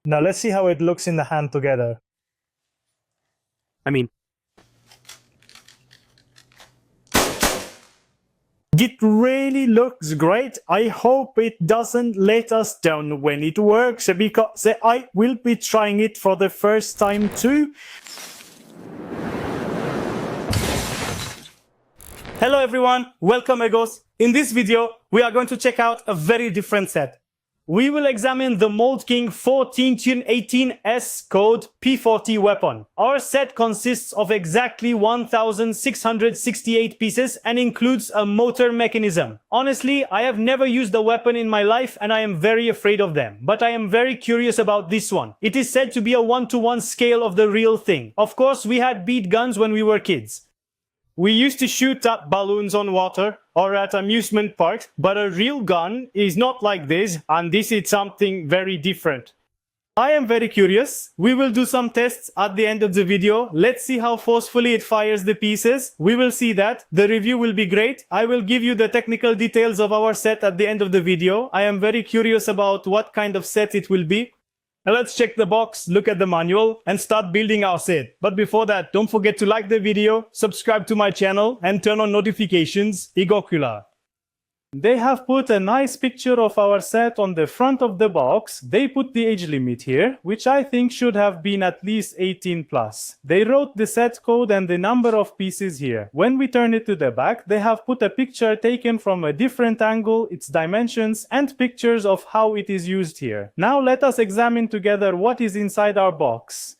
Now let's see how it looks in the hand together. It really looks great. I hope it doesn't let us down when it works, because I will be trying it for the first time too. Hello everyone, welcome Yegos. In this video, we are going to check out a very different set. We will examine the Mould King 14018S code P90 weapon. Our set consists of exactly 1,668 pieces and includes a motor mechanism. Honestly, I have never used a weapon in my life and I am very afraid of them. But I am very curious about this one. It is said to be a 1-to-1 scale of the real thing. Of course, we had bead guns when we were kids. We used to shoot up balloons on water or at amusement parks, but a real gun is not like this, and this is something very different. I am very curious. We will do some tests at the end of the video. Let's see how forcefully it fires the pieces. We will see that. The review will be great. I will give you the technical details of our set at the end of the video. I am very curious about what kind of set it will be. Now let's check the box, look at the manual, and start building our set. But before that, don't forget to like the video, subscribe to my channel, and turn on notifications. Yego. They have put a nice picture of our set on the front of the box. They put the age limit here, which I think should have been at least 18+. They wrote the set code and the number of pieces here. When we turn it to the back, they have put a picture taken from a different angle, its dimensions, and pictures of how it is used here. Now let us examine together what is inside our box.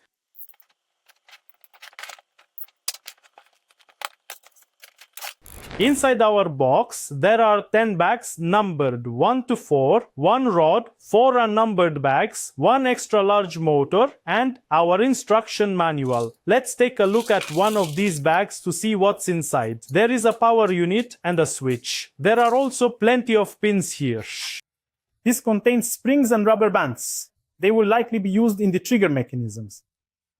Inside our box, there are 10 bags numbered 1 to 4, 1 rod, 4 unnumbered bags, 1 extra large motor, and our instruction manual. Let's take a look at one of these bags to see what's inside. There is a power unit and a switch. There are also plenty of pins here. This contains springs and rubber bands. They will likely be used in the trigger mechanisms.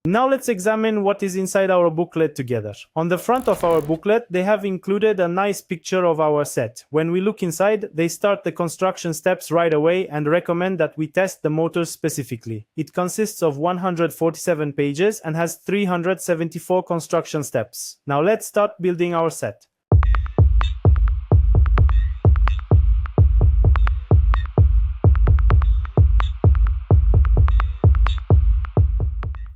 Now let's examine what is inside our booklet together. On the front of our booklet, they have included a nice picture of our set. When we look inside, they start the construction steps right away and recommend that we test the motor specifically. It consists of 147 pages and has 374 construction steps. Now let's start building our set.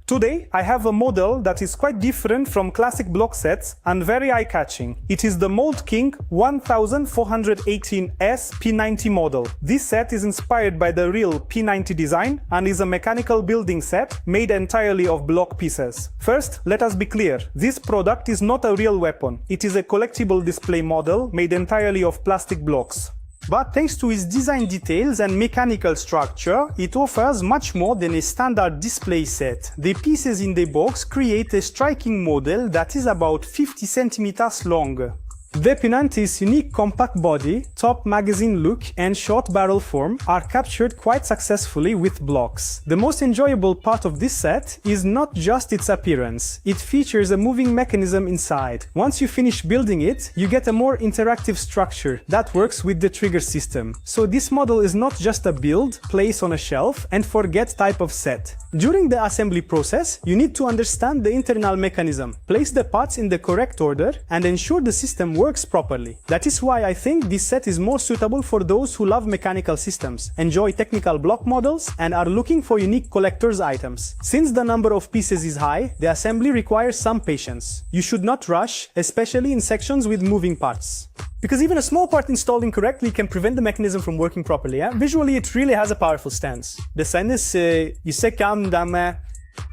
Today, I have a model that is quite different from classic block sets and very eye-catching. It is the Mould King 14018S P90 model. This set is inspired by the real P90 design and is a mechanical building set made entirely of block pieces. First, let us be clear. This product is not a real weapon. It is a collectible display model made entirely of plastic blocks. But thanks to its design details and mechanical structure, it offers much more than a standard display set. The pieces in the box create a striking model that is about 50 centimeters long. The P90's unique compact body, top magazine look, and short barrel form are captured quite successfully with blocks. The most enjoyable part of this set is not just its appearance. It features a moving mechanism inside. Once you finish building it, you get a more interactive structure that works with the trigger system. So this model is not just a build, place on a shelf, and forget type of set. During the assembly process, you need to understand the internal mechanism, place the parts in the correct order, and ensure the system works properly. That is why I think this set is more suitable for those who love mechanical systems, enjoy technical block models, and are looking for unique collector's items. Since the number of pieces is high, the assembly requires some patience. You should not rush, especially in sections with moving parts. Because even a small part installed incorrectly can prevent the mechanism from working properly. Yeah? Visually, it really has a powerful stance. The scène c'est calme dans ma...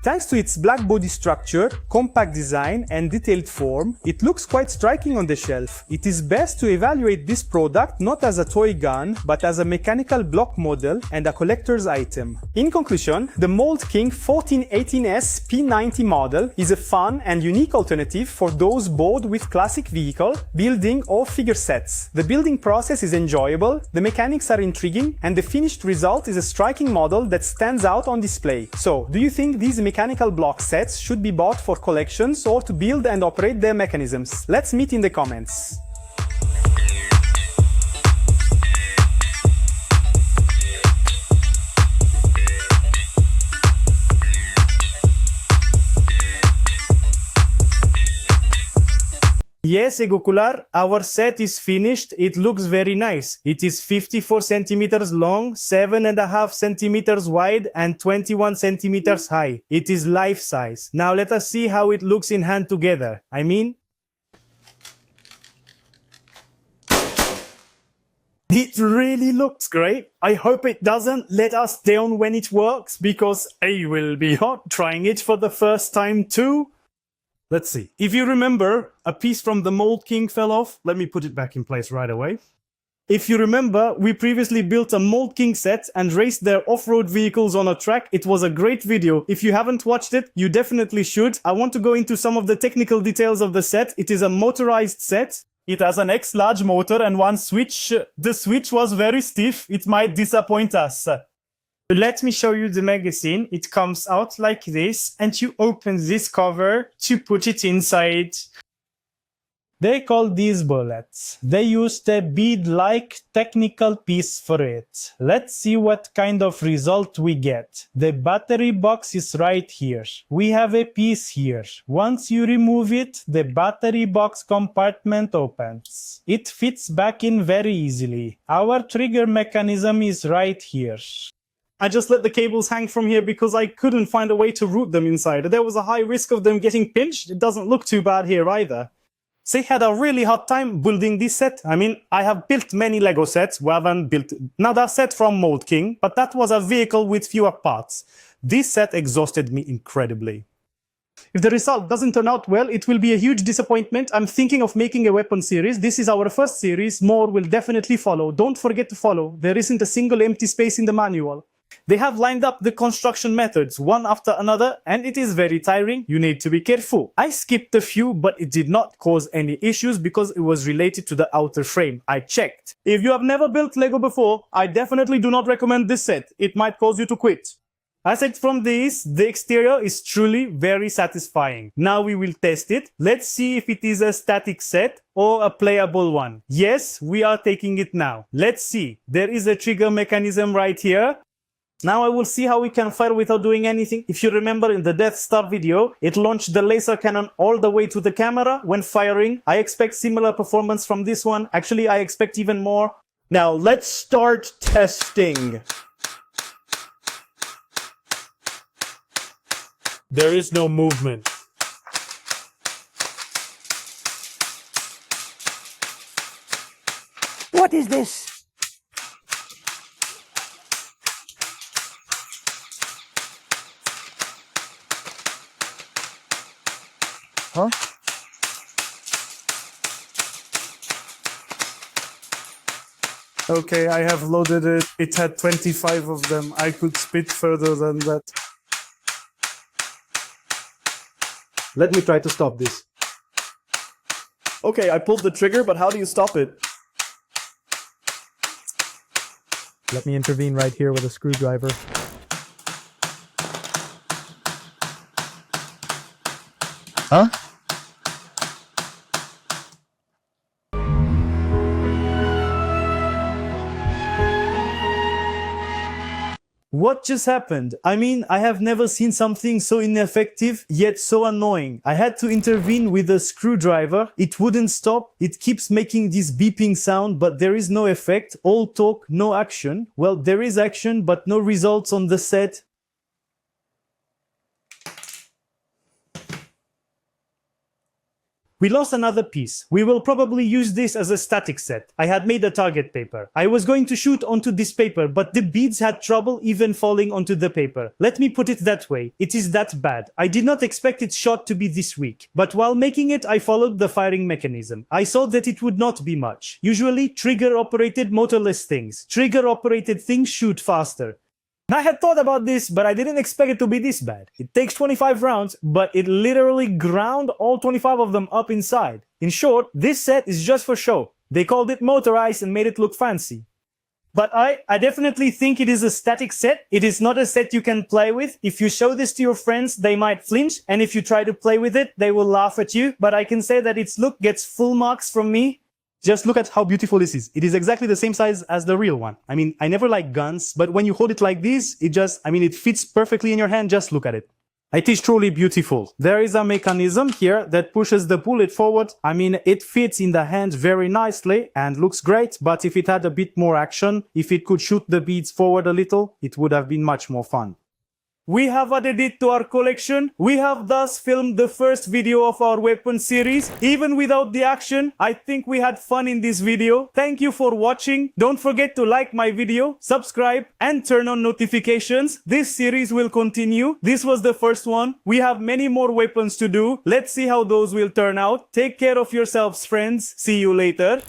Thanks to its black body structure, compact design, and detailed form, it looks quite striking on the shelf. It is best to evaluate this product not as a toy gun, but as a mechanical block model and a collector's item. In conclusion, the Mould King 14018S P90 model is a fun and unique alternative for those bored with classic vehicle, building, or figure sets. The building process is enjoyable, the mechanics are intriguing, and the finished result is a striking model that stands out on display. So, do you think these mechanical block sets should be bought for collections or to build and operate their mechanisms? Let's meet in the comments. Yes, Egokular, our set is finished. It looks very nice. It is 54 centimeters long, 7.5 centimeters wide, and 21 centimeters high. It is life size. Now let us see how it looks in hand together. It really looks great. I hope it doesn't let us down when it works, because I will be hot trying it for the first time too. Let's see. If you remember, a piece from the Mould King fell off. Let me put it back in place right away. If you remember, we previously built a Mould King set and raced their off-road vehicles on a track. It was a great video. If you haven't watched it, you definitely should. I want to go into some of the technical details of the set. It is a motorized set. It has an X-large motor and one switch. The switch was very stiff. It might disappoint us. Let me show you the magazine. It comes out like this, and you open this cover to put it inside. They call these bullets. They used a bead-like technical piece for it. Let's see what kind of result we get. The battery box is right here. We have a piece here. Once you remove it, the battery box compartment opens. It fits back in very easily. Our trigger mechanism is right here. I just let the cables hang from here because I couldn't find a way to route them inside. There was a high risk of them getting pinched. It doesn't look too bad here either. They had a really hard time building this set. I have built many Lego sets. We haven't built another set from Mould King, but that was a vehicle with fewer parts. This set exhausted me incredibly. If the result doesn't turn out well, it will be a huge disappointment. I'm thinking of making a weapon series. This is our first series. More will definitely follow. Don't forget to follow. There isn't a single empty space in the manual. They have lined up the construction methods one after another, and it is very tiring. You need to be careful. I skipped a few, but it did not cause any issues because it was related to the outer frame. I checked. If you have never built Lego before, I definitely do not recommend this set. It might cause you to quit. Aside from this, the exterior is truly very satisfying. Now we will test it. Let's see if it is a static set or a playable one. Yes, we are taking it now. Let's see. There is a trigger mechanism right here. Now I will see how we can fire without doing anything. If you remember in the Death Star video, it launched the laser cannon all the way to the camera when firing. I expect similar performance from this one. Actually, I expect even more. Now let's start testing. There is no movement. What is this? Huh? Okay, I have loaded it. It had 25 of them. I could spit further than that. Let me try to stop this. Okay, I pulled the trigger, but how do you stop it? Let me intervene right here with a screwdriver. Huh? What just happened? I have never seen something so ineffective, yet so annoying. I had to intervene with a screwdriver. It wouldn't stop. It keeps making this beeping sound, but there is no effect. All talk, no action. Well, there is action, but no results on the set. We lost another piece. We will probably use this as a static set. I had made a target paper. I was going to shoot onto this paper, but the beads had trouble even falling onto the paper. Let me put it that way. It is that bad. I did not expect its shot to be this weak. But while making it, I followed the firing mechanism. I saw that it would not be much. Usually, trigger-operated motorless things. Trigger-operated things shoot faster. I had thought about this, but I didn't expect it to be this bad. It takes 25 rounds, but it literally ground all 25 of them up inside. In short, this set is just for show. They called it motorized and made it look fancy. But I definitely think it is a static set. It is not a set you can play with. If you show this to your friends, they might flinch, and if you try to play with it, they will laugh at you. But I can say that its look gets full marks from me. Just look at how beautiful this is. It is exactly the same size as the real one. I never like guns, but when you hold it like this, it fits perfectly in your hand. Just look at it. It is truly beautiful. There is a mechanism here that pushes the bullet forward. I mean, it fits in the hand very nicely and looks great, but if it had a bit more action, if it could shoot the beads forward a little, it would have been much more fun. We have added it to our collection. We have thus filmed the first video of our weapon series. Even without the action, I think we had fun in this video. Thank you for watching. Don't forget to like my video, subscribe, and turn on notifications. This series will continue. This was the first one. We have many more weapons to do. Let's see how those will turn out. Take care of yourselves, friends. See you later.